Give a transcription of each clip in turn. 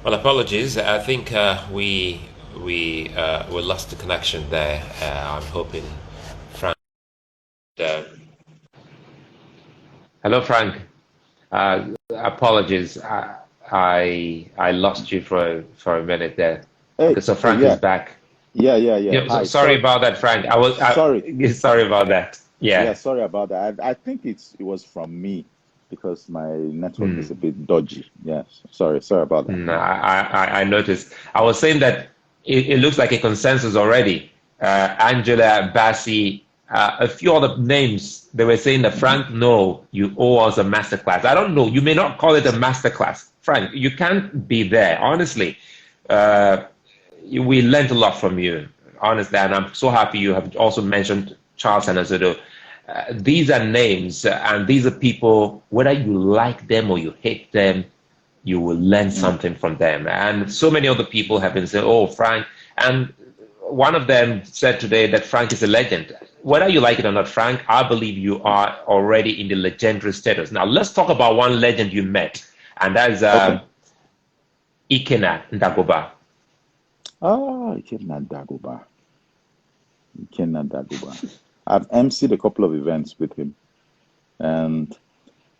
Well, apologies. I think we lost the connection there. I'm hoping Frank. Uh, Hello, Frank. Apologies. I lost you for a minute there. Hey, Okay, so hey, Frank is yeah, back. yeah. Yeah. So, Hi, sorry sorry, about that, Frank. sorry. Sorry about that. Yeah, Yeah. sorry about that. I think it was from me because my network is a Hmm. bit dodgy. Yes, sorry about that. No, I noticed. I was saying that it looks like a consensus already. Angela, Bassi, a few other names, they were saying that Hmm. Frank, no, you owe us a masterclass. I don't know. You may not call it a masterclass. Frank, you can't be there. Honestly, uh, we learned a lot from you, honestly, and I'm so happy you have also mentioned Charles and Azodo. These are names, and these are people, whether you like them or you hate them, you will learn Mm. something from them. And so many other people have been saying, oh, Frank. And one of them said today that Frank is a legend. Whether you like it or not, Frank, I believe you are already in the legendary status. Now, let's talk about one legend you met, and that is Okay. Ikena Ndagoba. Ikenna Dagoba. Ikenna Dagoba. I've emceed a couple of events with him, and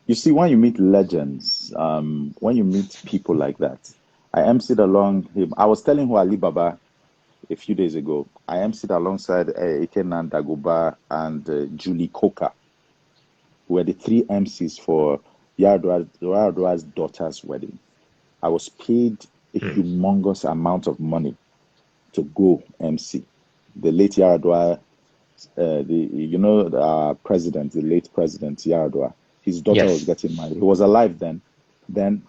you see, when you meet legends, when you meet people like that, I emceed along him. I was telling who Ali Baba a few days ago. I emceed alongside Ikenna Dagoba and Julie Coker, who were the three MCs for Yaradwa's daughter's wedding. I was paid a humongous amount of money to go MC. The late Yaradua, the president, the late president Yaradua, his daughter was Yes. getting married. He was alive then. Then,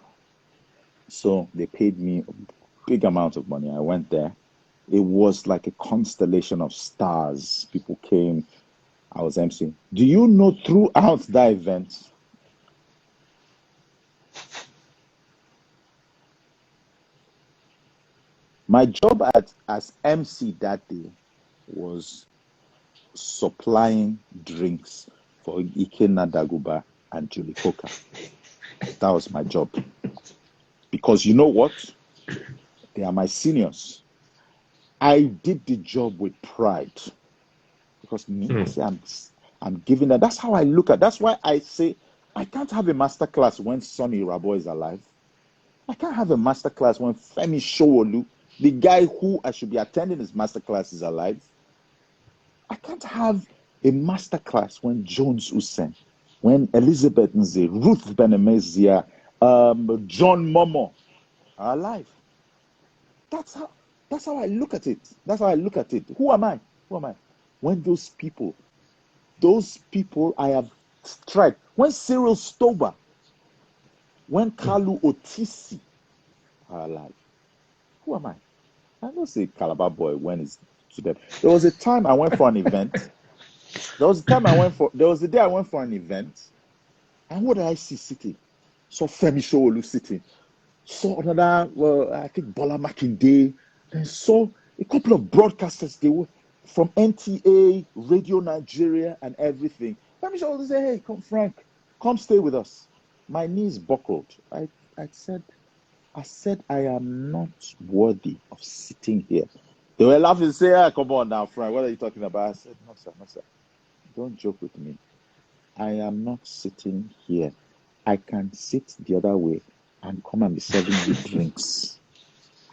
so they paid me a big amount of money. I went there. It was like a constellation of stars. People came. I was emceeing. Do you know throughout that event, my job as MC that day was supplying drinks for Ikenna Daguba and Julie Coker. That was my job. Because you know what? They are my seniors. I did the job with pride. Because me, I Mm. say I'm giving that. That's how I look at. That's why I say I can't have a master class when Sonny Rabo is alive. I can't have a master class when Femi Showolu, the guy who I should be attending his master class, is alive. I can't have a master class when Jones Hussein, when Elizabeth Nze, Ruth Benemezia, John Momo are alive. That's how that's how I look at it. That's how I look at it. Who am I? Who am I? When those people I have tried. When Cyril Stober, when Kalu Otisi are alive. Who am I? I don't say Calabar boy when it's to them. There was a time I went for an event. There was a day I went for an event. And what did I see sitting? Saw Femi Showolu sitting. Saw another, well, I think Bola Makinde. Then saw a couple of broadcasters. They were from NTA, Radio Nigeria, and everything. Femi Showolu said, "Hey, come, Frank, come stay with us." My knees buckled. I said, I am not worthy of sitting here. They were laughing, say, "Ah, come on now, Frank. What are you talking about?" I said, "No, sir, no, sir. Don't joke with me. I am not sitting here. I can sit the other way and come and be serving you drinks."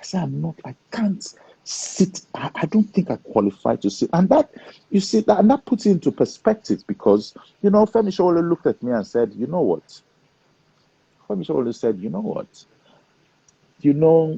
I said, I can't sit. I don't think I qualify to sit. And that, you see, and that puts it into perspective because, Femi Showole looked at me and said, "You know what?" Femi Showole said, "You know what?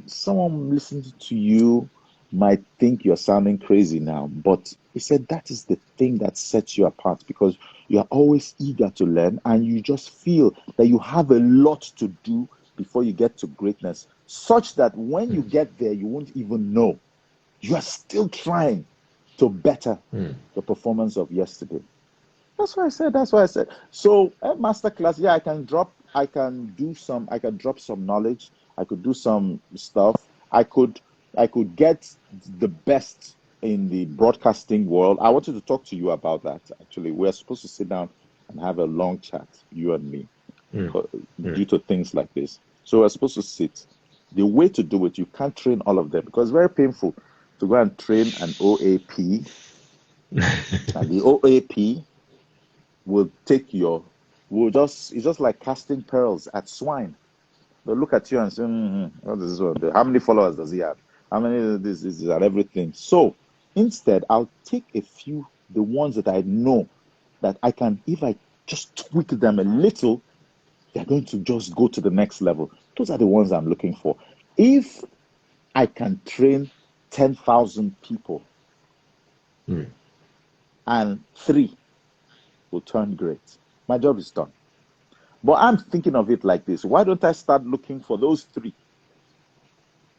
Someone listening to you might think you're sounding crazy now, but," he said, "that is the thing that sets you apart because you are always eager to learn and you just feel that you have a lot to do before you get to greatness, such that when you get there, you won't even know. You are still trying to better Mm. the performance of yesterday." That's why I said, that's why I said. So at masterclass, yeah, I can drop some knowledge. I could do some stuff. I could get the best in the broadcasting world. I wanted to talk to you about that, actually. We're supposed to sit down and have a long chat, you and me, Mm. Mm. due to things like this. So we're supposed to sit. The way to do it, you can't train all of them because it's very painful to go and train an OAP, and the OAP will take it's just like casting pearls at swine. They'll look at you and say, what is this one? How many followers does he have? How many this and everything? So instead, I'll take a few, the ones that I know that I can, if I just tweak them a little, they're going to just go to the next level. Those are the ones I'm looking for. If I can train 10,000 people and 3 will turn great, my job is done. But I'm thinking of it like this. Why don't I start looking for those 3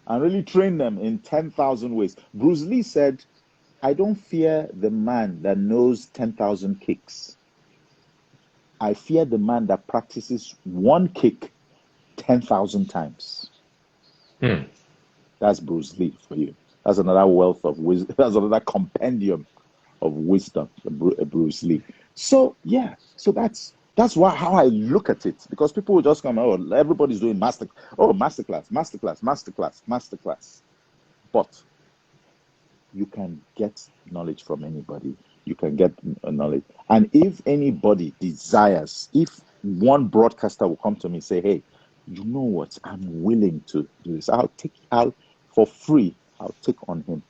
and really train them in 10,000 ways? Bruce Lee said, I don't fear the man that knows 10,000 kicks. I fear the man that practices one kick 10,000 times. That's Bruce Lee for you. That's another wealth of wisdom. That's another compendium of wisdom, Bruce Lee. So yeah, so that's how I look at it, because people will just come, oh, everybody's doing masterclass. But you can get knowledge from anybody. You can get knowledge. And if anybody desires, if one broadcaster will come to me and say, hey, you know what, I'm willing to do this. For free, I'll take on him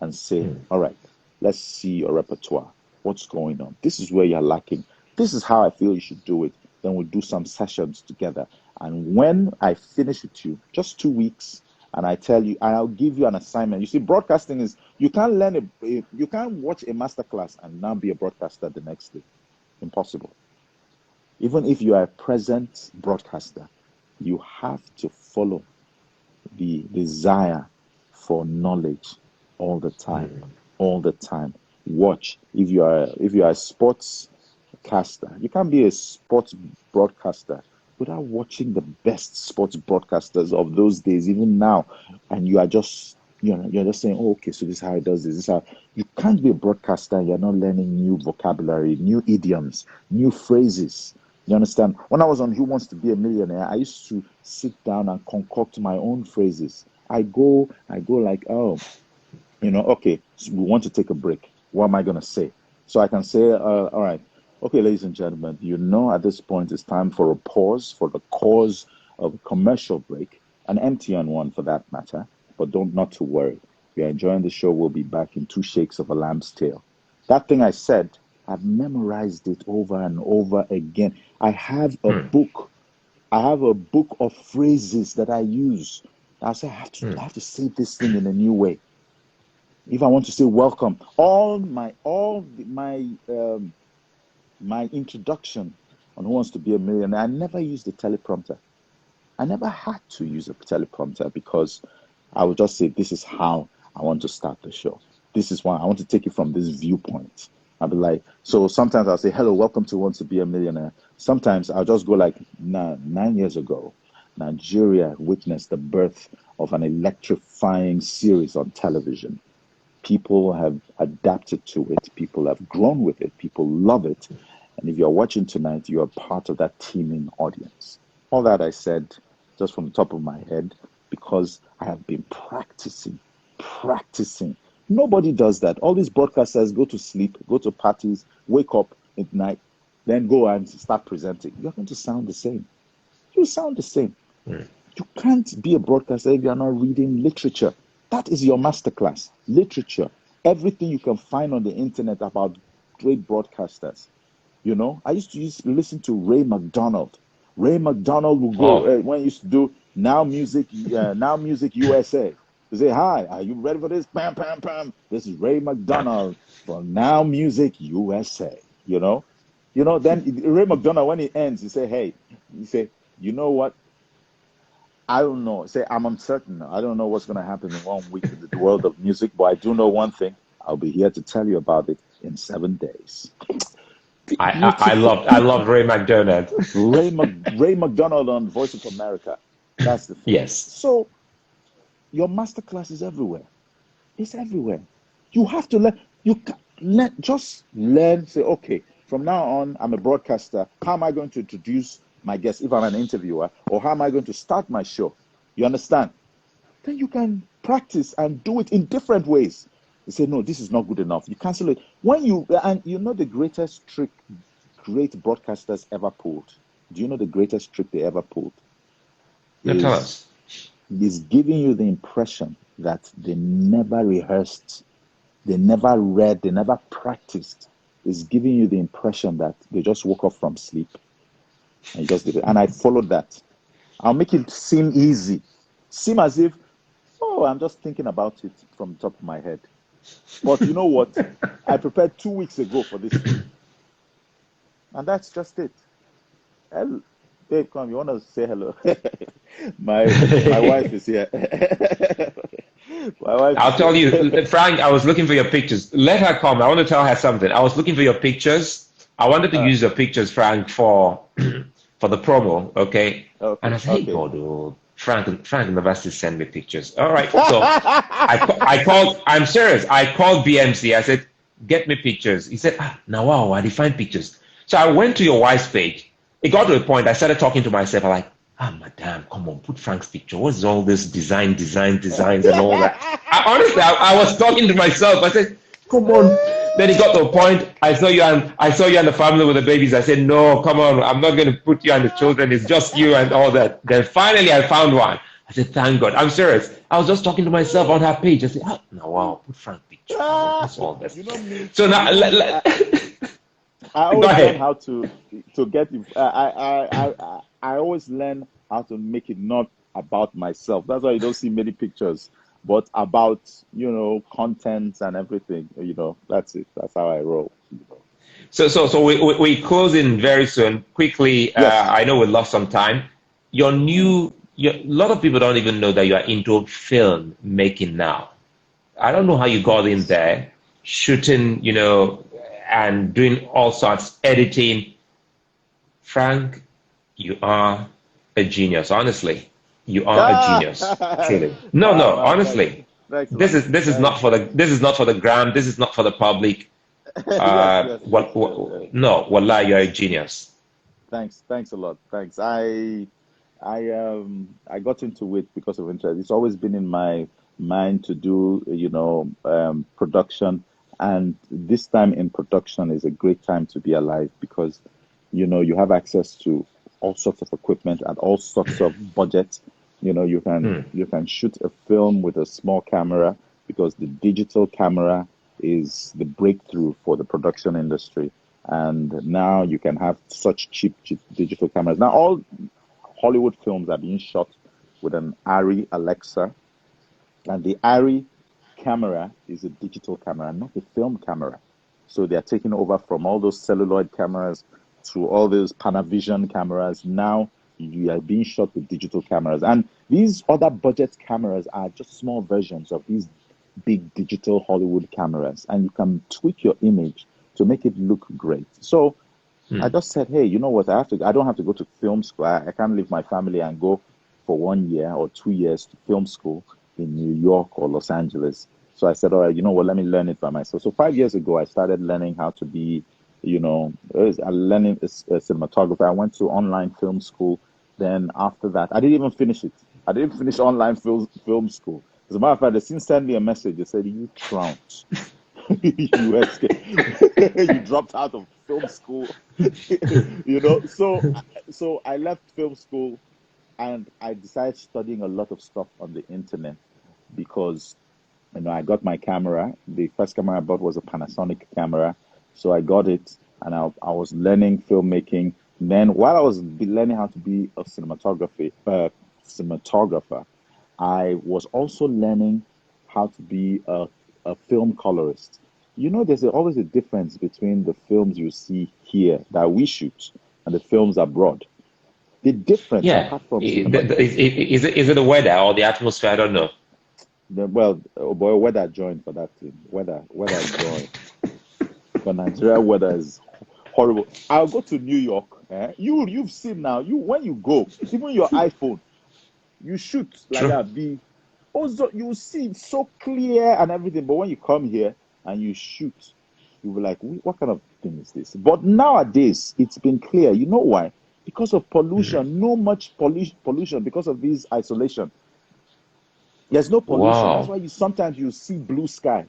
and say, all right, let's see your repertoire. What's going on? This is where you're lacking. This is how I feel you should do it. Then we'll do some sessions together. And when I finish with you, just 2 weeks, and I tell you, and I'll give you an assignment. You see, broadcasting is, you can't you can't watch a masterclass and now be a broadcaster the next day. Impossible. Even if you are a present broadcaster, you have to follow the desire for knowledge all the time. Watch. If you are a sports caster, you can't be a sports broadcaster without watching the best sports broadcasters of those days, even now, and you are just you're just saying, oh, okay, so this is how it does this. This is how you can't be a broadcaster. You're not learning new vocabulary, new idioms, new phrases. You understand? When I was on Who Wants to Be a Millionaire, I used to sit down and concoct my own phrases. I go like, oh, okay, so we want to take a break. What am I going to say? So I can say, all right, okay, ladies and gentlemen, at this point it's time for a pause for the cause of a commercial break, an MTN one for that matter, but not to worry. If you're enjoying the show, we'll be back in 2 shakes of a lamb's tail. That thing I said, I've memorized it over and over again. I have a book. I have a book of phrases that I use. I say, I have to say this thing in a new way. If I want to say welcome, my introduction on Who Wants to Be a Millionaire, I never used a teleprompter. I never had to use a teleprompter because I would just say, this is how I want to start the show. This is why I want to take it from this viewpoint. I'll be like, so sometimes I'll say, hello, welcome to Who Wants to Be a Millionaire. Sometimes I'll just go like, 9 years ago, Nigeria witnessed the birth of an electrifying series on television. People have adapted to it. People have grown with it. People love it. And if you're watching tonight, you are part of that teeming audience. All that I said just from the top of my head, because I have been practicing. Nobody does that. All these broadcasters go to sleep, go to parties, wake up at night, then go and start presenting. You're going to sound the same. You sound the same. You can't be a broadcaster if you're not reading literature. That is your masterclass. Literature. Everything you can find on the internet about great broadcasters. I used to listen to Ray McDonald. Ray McDonald would go when he used to do Now Music USA. To say, hi, are you ready for this? Pam, pam, pam. This is Ray McDonald from Now Music USA. Then Ray McDonald, when he ends, he say, you know what? I don't know. Say, I'm uncertain. I don't know what's going to happen in 1 week in the world of music, but I do know one thing. I'll be here to tell you about it in 7 days. I love Ray McDonald. Ray McDonald on Voice of America. That's the thing. Yes. So your masterclass is everywhere. It's everywhere. You have to learn. Just learn. Say, okay, from now on, I'm a broadcaster. How am I going to introduce my guest if I'm an interviewer? Or how am I going to start my show? You understand? Then you can practice and do it in different ways. You say, no, this is not good enough. You cancel it. And you know the greatest trick great broadcasters ever pulled? Do you know the greatest trick they ever pulled? Now tell us. Is giving you the impression that they never rehearsed, they never read, they never practiced. Is giving you the impression that they just woke up from sleep and just did it. And I followed that. I'll make it seem easy, seem as if, oh, I'm just thinking about it from the top of my head. But you know what? I prepared 2 weeks ago for this thing. And that's just it. Hello. Babe, come, you want to say hello? my wife is here. I'll tell you, Frank, I was looking for your pictures. Let her come. I want to tell her something. I was looking for your pictures. I wanted to use your pictures, Frank, for the promo, okay? And I said, hey, God, oh, Frank never send me pictures. All right. So I called, I'm serious. I called BMC. I said, get me pictures. He said, now, wow, I define pictures. So I went to your wife's page. It got to a point, I started talking to myself. I'm like, madam, come on, put Frank's picture. What's all this designs and all that? Honestly, I was talking to myself. I said, come on. Then it got to a point, I saw you and the family with the babies. I said, no, come on, I'm not going to put you and the children. It's just you and all that. Then finally I found one. I said, thank God. I'm serious. I was just talking to myself on her page. I said, now, wow, put Frank's picture. That's all this. You know me. So now, I always learn how to get. I always learn how to make it not about myself. That's why you don't see many pictures, but about content and everything. That's it. That's how I roll. So we close in very soon. Quickly, yes. I know we lost some time. A lot of people don't even know that you are into film making now. I don't know how you got in there, shooting, and doing all sorts, editing. Frank, you are a genius. Honestly, you are a genius. Truly. No, honestly. This is not for the gram. This is not for the public. Yes. No, wallah, you're a genius. Thanks a lot. Thanks. I got into it because of interest. It's always been in my mind to do, production. And this time in production is a great time to be alive because, you have access to all sorts of equipment and all sorts of budgets. You can shoot a film with a small camera because the digital camera is the breakthrough for the production industry. And now you can have such cheap digital cameras. Now all Hollywood films are being shot with an ARRI Alexa, and the ARRI camera is a digital camera, not a film camera. So they are taking over from all those celluloid cameras to all those Panavision cameras. Now you are being shot with digital cameras. And these other budget cameras are just small versions of these big digital Hollywood cameras. And you can tweak your image to make it look great. So I just said, hey, you know what? I don't have to go to film school. I can't leave my family and go for 1 year or 2 years to film school in New York or Los Angeles. So I said, all right, you know what, let me learn it by myself. So 5 years ago, I started learning how to be, learning a cinematographer. I went to online film school. Then after that, I didn't even finish it. I didn't finish online film school. As a matter of fact, they sent me a message. They said, you trounced. You escaped. You dropped out of film school. So I left film school and I decided studying a lot of stuff on the internet because I got my camera. The first camera I bought was a Panasonic camera. So I got it and I was learning filmmaking. And then while I was learning how to be a cinematographer, I was also learning how to be a film colorist. There's always a difference between the films you see here that we shoot and the films abroad. The difference, apart from is it the weather or the atmosphere? I don't know. Weather joined for that thing. Weather joined. For Nigeria, weather is horrible. I'll go to New York. You've seen now. When you go, even your iPhone, you shoot like that. Also, you see it so clear and everything. But when you come here and you shoot, you'll be like, what kind of thing is this? But nowadays, it's been clear. You know why? Because of pollution. No much pollution because of this isolation. There's no pollution. That's Wow. why sometimes you see blue sky.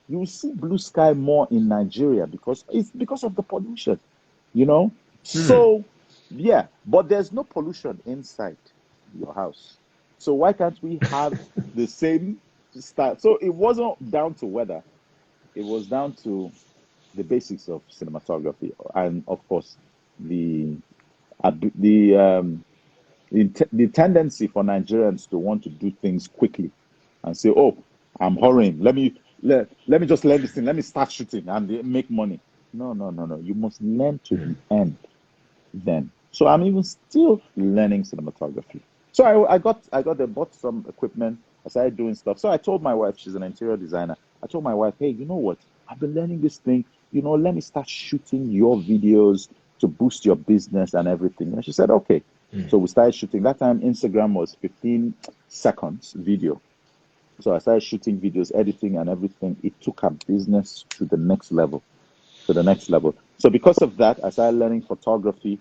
You will see blue sky more in Nigeria because it's because of the pollution, you know. Hmm. So yeah, but there's no pollution inside your house. So why can't we have the same style? So it wasn't down to weather. It was down to the basics of cinematography, and of course, the the the tendency for Nigerians to want to do things quickly and say, "Oh, I'm hurrying. Let me just learn this thing. Let me start shooting and make money." No, no, no, no. You must learn to Hmm. the end then. So I'm even still learning cinematography. So I bought some equipment. I started doing stuff. So I told my wife, she's an interior designer. I told my wife, hey, you know what? I've been learning this thing. Let me start shooting your videos to boost your business and everything. And she said, okay. Hmm. So we started shooting. That time Instagram was 15 seconds video. So I started shooting videos, editing and everything. It took our business to the next level, to the next level. So because of that, I started learning photography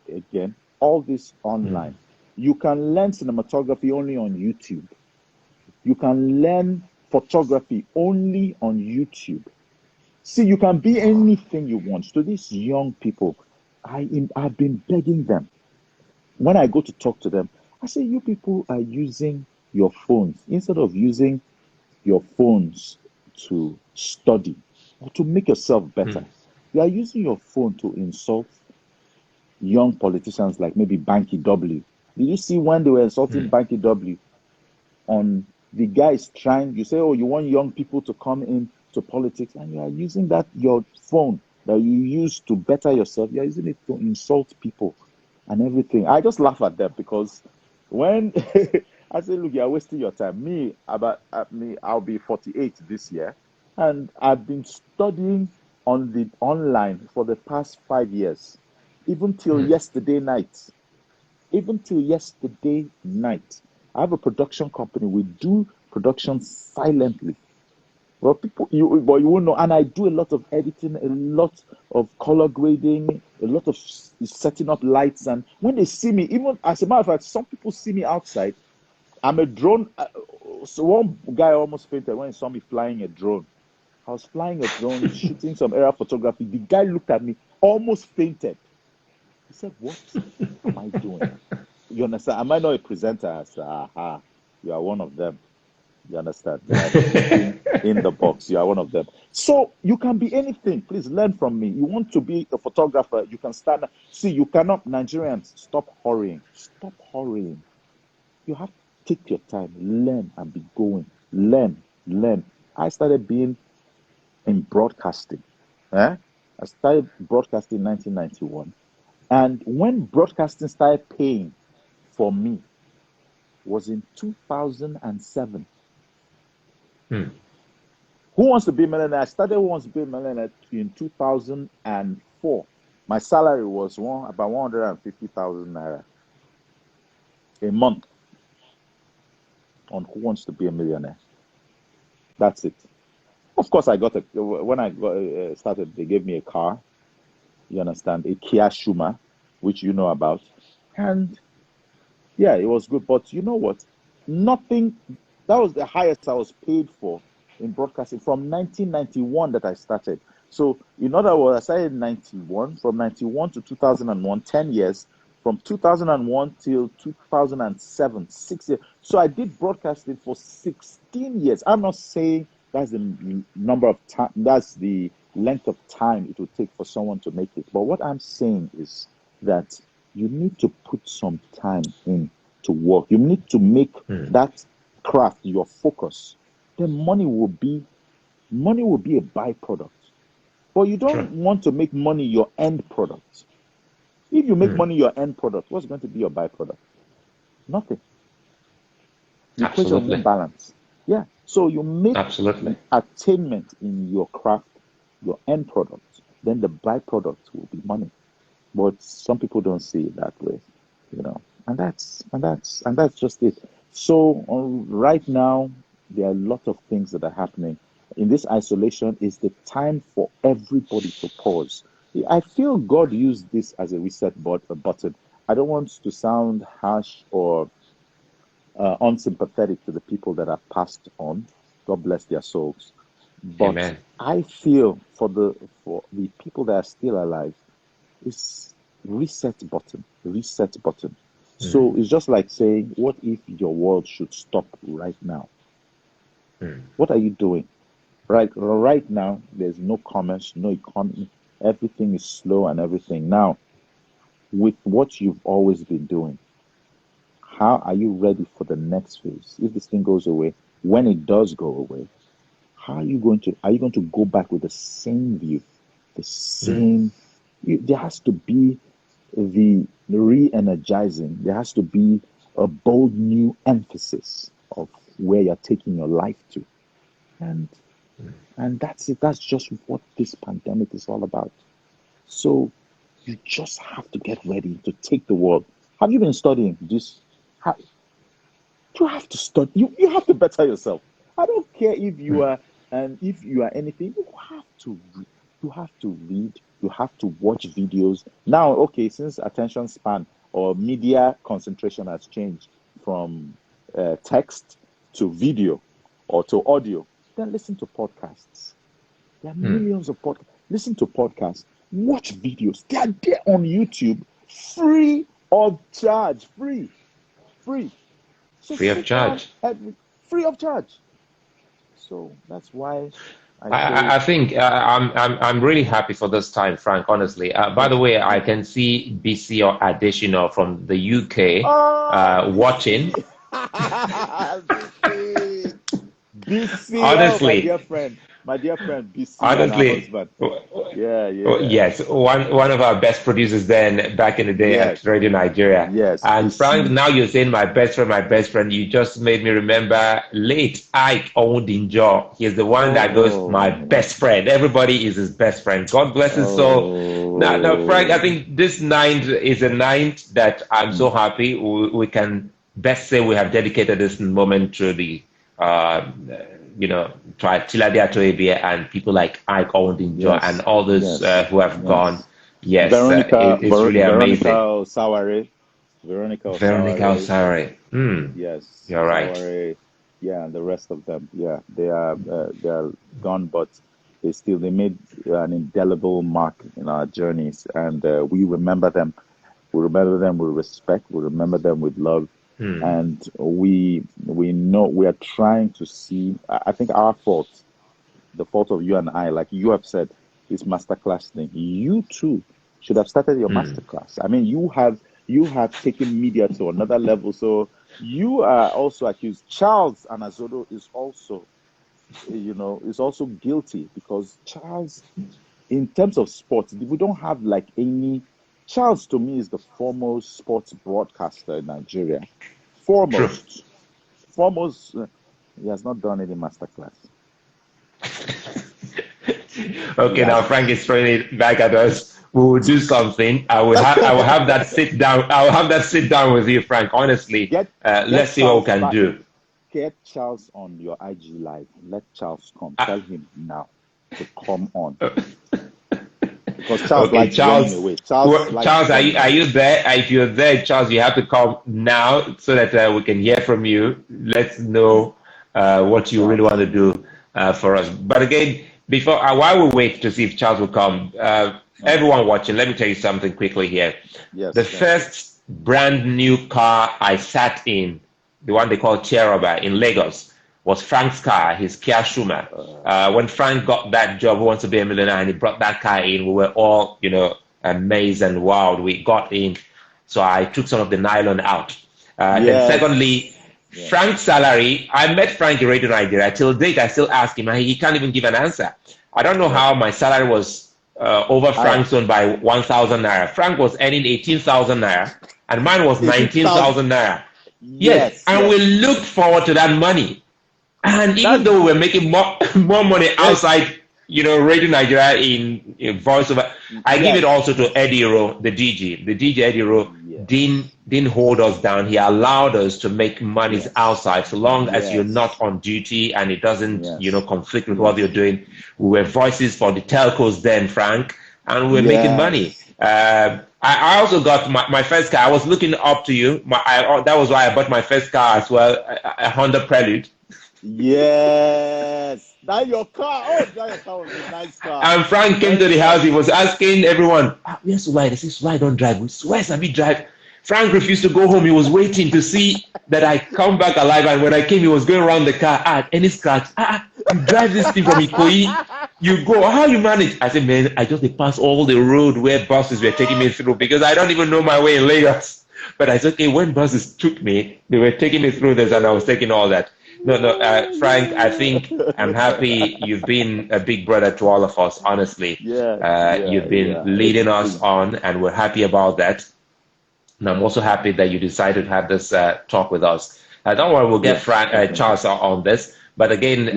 again, all this Hmm. online. You can learn cinematography only on YouTube. You can learn photography only on YouTube. See, you can be anything you want. To these young people, I've been begging them. When I go to talk to them, I say, you people are using your phones instead of using your phones to study or to make yourself Hmm. better. You are using your phone to insult young politicians like maybe Banky W. Did you see when they were insulting Hmm. Banky W on the guys trying? You say, oh, you want young people to come in to politics, and you are using that your phone that you use to better yourself. You are using it to insult people and everything. I just laugh at them because when I say, look, you're wasting your time. I'll be 48 this year, and I've been studying on the online for the past 5 years, even till Hmm. yesterday night. Even till yesterday night. I have a production company. We do production silently. Well, but you won't know. And I do a lot of editing, a lot of color grading, a lot of setting up lights. And when they see me, even as a matter of fact, some people see me outside. I'm a drone. So one guy almost fainted when he saw me flying a drone. I was flying a drone, shooting some aerial photography. The guy looked at me, almost fainted. He said, "What am I doing?" You understand? Am I not a presenter? I said, aha, you are one of them. You understand? You are thinking in the box. You are one of them. So you can be anything. Please learn from me. You want to be a photographer, you can start. See, you cannot, Nigerians, stop hurrying. Stop hurrying. You have to take your time, learn and be going. Learn, learn. I started being in broadcasting. Eh? I started broadcasting in 1991. And when broadcasting started paying for me was in 2007. Hmm. Who Wants to Be a Millionaire? I started Who Wants to Be a Millionaire in 2004. My salary was about 150,000 naira a month on Who Wants to Be a Millionaire. That's it. Of course, when I got started, they gave me a car. You understand, a Kia Shuma, which you know about, and yeah, it was good. But you know what? Nothing. That was the highest I was paid for in broadcasting from 1991 that I started. So, in other words, I started in 91. From 91 to 2001, 10 years. From 2001 till 2007, 6 years. So I did broadcasting for 16 years. I'm not saying that's the number of time, that's the length of time it would take for someone to make it. But what I'm saying is that you need to put some time in to work. You need to make Hmm. that craft your focus. Then money will be a byproduct. But you Sure. don't want to make money your end product. If you make Hmm. money your end product, what's going to be your byproduct? Nothing. The equation won't Absolutely. balance. Yeah. So you make Absolutely. attainment in your craft, your end product, then the byproduct will be money. But some people don't see it that way, you know. And that's just it. So right now, there are a lot of things that are happening. In this isolation, is the time for everybody to pause. I feel God used this as a reset button. I don't want to sound harsh or unsympathetic to the people that have passed on. God bless their souls. But Amen. I feel for the people that are still alive, it's reset button, reset button. So it's just like saying, what if your world should stop right now? What are you doing? Right now, there's no commerce, no economy. Everything is slow and everything. Now, with what you've always been doing, how are you ready for the next phase? If this thing goes away, when it does go away, how are you going to go back with the same view, the same? There has to be the re-energizing. There has to be a bold new emphasis of where you're taking your life to, and that's it. That's just what this pandemic is all about. So you just have to get ready to take the world. Have you been studying this? You have to study. You have to better yourself. I don't care if you are anything. You have to read. You have to read. You have to watch videos. Now, okay, since attention span or media concentration has changed from text to video or to audio, then listen to podcasts. There are millions of podcasts. Listen to podcasts. Watch videos. They are there on YouTube, free of charge. Free. So Free of charge. Free of charge. So that's why I think I'm really happy for this time, Frank. Honestly, by the way, I can see BC or Additional from the UK watching. BC, honestly, my dear friend, BC. Honestly, yeah. Yes, one of our best producers then back in the day at Radio Nigeria. Yes. And BC. Frank, now you're saying my best friend. You just made me remember late Ike Owundinjo. He's the one that goes, my best friend. Everybody is his best friend. God bless his soul. Now, Frank, I think this night is a night that I'm so happy we can best say we have dedicated this moment to the try Tilabia Toebia and people like Ike Owundinjo and all those who have gone. Yes, Veronica, it's really amazing. Veronica Osaware. Yes, you're right. Osaware, and the rest of them. Yeah, they are gone, but they made an indelible mark in our journeys, and we remember them. We remember them with respect. We remember them with love. And we know we are trying to see. I think our fault, the fault of you and I, like you have said, this masterclass thing. You too should have started your masterclass. I mean, you have taken media to another level. So you are also accused. Charles Anazodo is also, is also guilty because Charles, in terms of sports, we don't have like any. Charles, to me, is the foremost sports broadcaster in Nigeria. Foremost. He has not done any masterclass. Okay, now Frank is throwing it back at us. We will do something. I will have that sit down. I will have that sit down with you, Frank. Honestly, let's see what we can do. Get Charles on your IG live. Let Charles come. Tell him now to come on. Because Charles likes running away. Charles, are you there? If you're there, Charles, you have to come now so that we can hear from you. Let's know what you really want to do for us. But again, while we wait to see if Charles will come, everyone watching, let me tell you something quickly here. Yes, the first brand new car I sat in, the one they call Cheroba in Lagos, was Frank's car, his Kia Shuma. When Frank got that job, Who Wants to Be a Millionaire, and he brought that car in, we were all, amazed and wowed. We got in, so I took some of the nylon out. Then secondly, Frank's salary, I met Frank in Radio Nigeria. Till date, I still ask him, and he can't even give an answer. I don't know how my salary was over Frank's own by 1,000 naira. Frank was earning 18,000 naira, and mine was 19,000 naira. Yes, and we looked forward to that money. And even though we were making more money outside, Radio Nigeria in voiceover, I give it also to Eddie Rowe, the DJ. The DJ Eddie Rowe didn't hold us down. He allowed us to make monies outside, so long as you're not on duty and it doesn't, conflict with what you're doing. We were voices for the telcos then, Frank, and we were making money. I I also got my first car. I was looking up to you. That was why I bought my first car as well, a Honda Prelude. Yes, that your car. Oh, that your car was a nice car. And Frank came to the house. He was asking everyone, "Where's Suwai?" They said, "Suwai don't drive. Where's Sabi drive?" Frank refused to go home. He was waiting to see that I come back alive. And when I came, he was going around the car. Any scratch? You drive this thing from Ikoyi. You go. How you manage? I said, man, I just pass all the road where buses were taking me through because I don't even know my way in Lagos. But I said, okay, when buses took me, they were taking me through this, and I was taking all that. No, Frank, I think I'm happy you've been a big brother to all of us, honestly. You've been leading us on, and we're happy about that. And I'm also happy that you decided to have this talk with us. Don't worry, we'll get Charles on this. But again,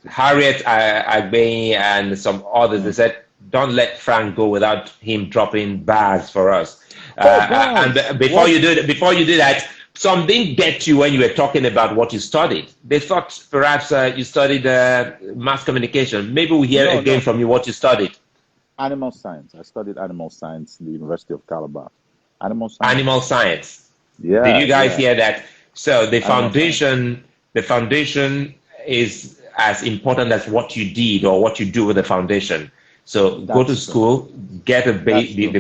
Harriet Agbe and some others, they said, don't let Frank go without him dropping bars for us. And before you do that, some didn't get you when you were talking about what you studied. They thought perhaps you studied mass communication. Maybe we hear again from you what you studied. Animal science. I studied animal science in the University of Calabar. Animal science. Yeah. Did you guys hear that? So the foundation is as important as what you did or what you do with the foundation. So go to school, get the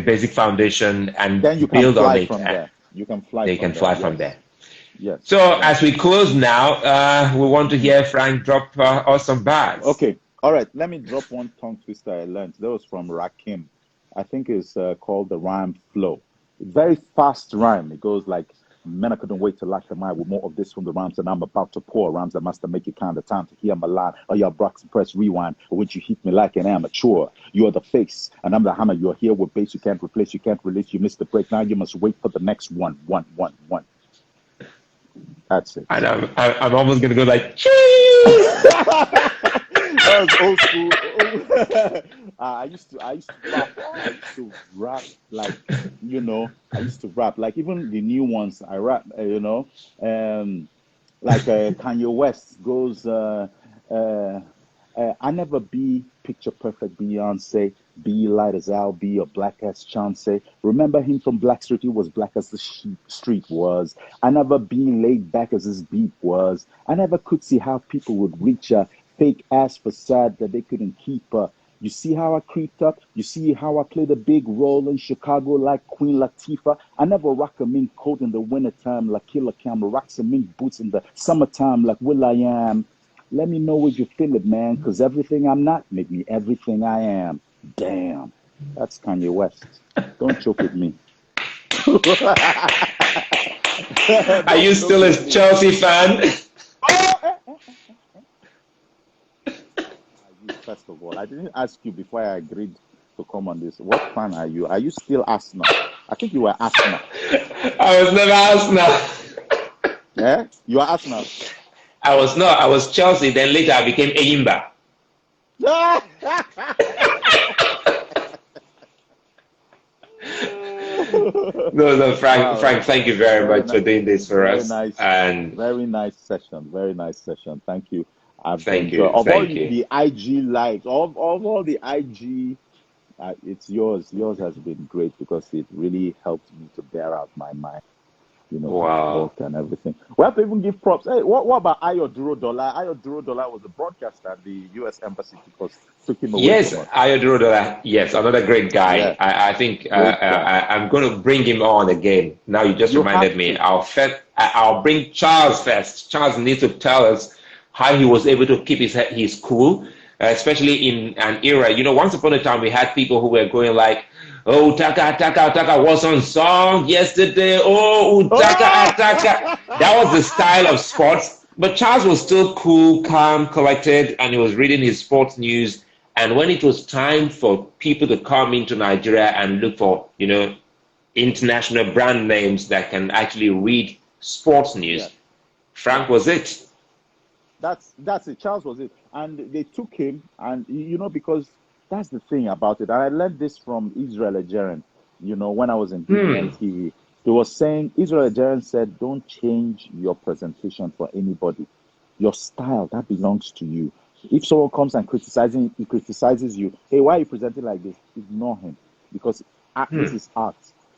basic foundation, and then you can build fly on it. From there. You can fly. They can fly from there. Yes. So as we close now, we want to hear Frank drop us some bars. Okay. All right. Let me drop one tongue twister I learned. That was from Rakim. I think it's called the rhyme flow. Very fast rhyme. It goes like, men, I couldn't wait to lock the mind with more of this from the rhymes that I'm about to pour. Rhymes that must make it kind of time to hear my line. Or your box press rewind. Or would you hit me like an amateur? You're the face, and I'm the hammer. You're here with bass. You can't replace, you can't release. You missed the break. Now you must wait for the next one. That's it. And I'm almost going to go like, cheese! That was old school. I used to rap like, I used to rap like even the new ones I rap, like Kanye West goes, I never be picture perfect Beyonce, be light as Al, be or black as Chance. Remember him from Black Street, he was black as the street was. I never be laid back as his beat was. I never could see how people would reach a fake ass facade that they couldn't keep. You see how I creeped up? You see how I played a big role in Chicago like Queen Latifah? I never rock a mink coat in the wintertime like Killer Cam, rocks and mink boots in the summertime like Will.i.am. Let me know if you feel it, man, because everything I'm not make me everything I am. Damn. That's Kanye West. Don't joke with me. Are you still a Chelsea fan? First of all, I didn't ask you before I agreed to come on this. What fan are you? Are you still Arsenal? I think you were Arsenal. I was never Arsenal. Yeah? You are Arsenal. I was not. I was Chelsea. Then later I became Eyimba. No, Frank. Wow. Frank, thank you very much for doing this for us. Nice, and very nice session. Very nice session. Thank you. Thank you. Of all the IG likes, of all the IG, it's yours. Yours has been great because it really helped me to bear out my mind. Wow. And everything. We have to even give props. Hey, what about Ayo Duro Dollar? Ayo Duro Dollar was a broadcaster at the U.S. Embassy because took him away. Yes, Ayo Duro Dollar. Yes, another great guy. Yeah. I think I'm going to bring him on again. Now you just reminded me. I'll bring Charles first. Charles needs to tell us how he was able to keep his cool, especially in an era. Once upon a time we had people who were going like, oh, Taka was on song yesterday. Oh, Taka. That was the style of sports. But Charles was still cool, calm, collected, and he was reading his sports news. And when it was time for people to come into Nigeria and look for, international brand names that can actually read sports news, Frank was it. That's it. Charles was it. And they took him, and, because that's the thing about it. And I learned this from Israel Ejeren, when I was in TV. They were saying, Israel Ejeren said, don't change your presentation for anybody. Your style, that belongs to you. If someone comes and criticizes you, hey, why are you presenting like this? Ignore him. Because this is art.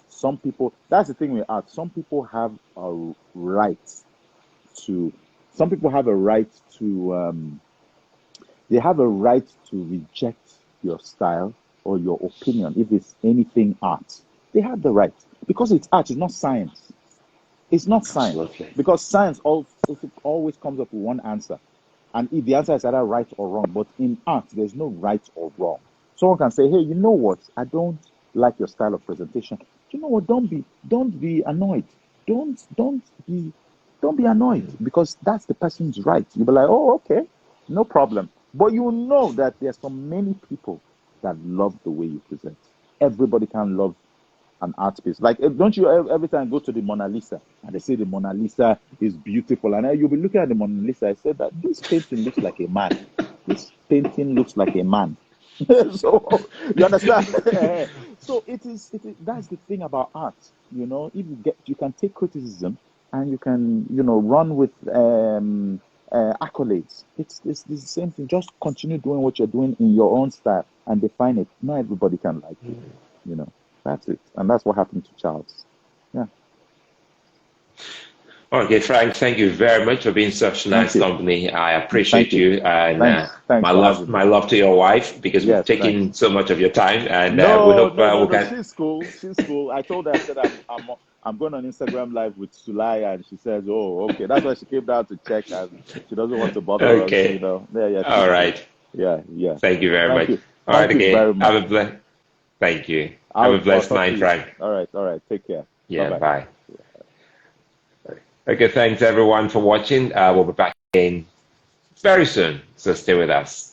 Some people, that's the thing with art. Some people have a right to, some people have a right to, they have a right to reject your style or your opinion if it's anything art. They have the right because it's art, it's not science. It's not science Absolutely. because science always comes up with one answer, and if the answer is either right or wrong, but in art there's no right or wrong. Someone can say, "Hey, you know what? I don't like your style of presentation. You know what? Don't be annoyed. Don't be don't be annoyed because that's the person's right." You'll be like, "Oh, okay, no problem." But you know that there's so many people that love the way you present. Everybody can love an art piece. Like, don't you every time go to the Mona Lisa and they say the Mona Lisa is beautiful, and you'll be looking at the Mona Lisa. I said that this painting looks like a man. This painting looks like a man. So you understand? So it is. That's the thing about art. If you can take criticism and you can run with accolades. It's the same thing. Just continue doing what you're doing in your own style and define it. Not everybody can like it. That's it. And that's what happened to Charles. Yeah. Okay, Frank, thank you very much for being such nice company. I appreciate you. And Thanks my love to your wife, because we've taken so much of your time, and we hope we can. She's cool. She's cool. I told her, I said I'm going on Instagram live with Sulai, and she says, "Oh, okay." That's why she came down to check, and she doesn't want to bother us. Yeah. All right. Yeah. Thank you very much. All right, again. Have a blessed. Thank you. Have a blessed night, Frank. All right. Take care. Yeah. Bye. Okay, thanks everyone for watching. We'll be back again very soon, so stay with us.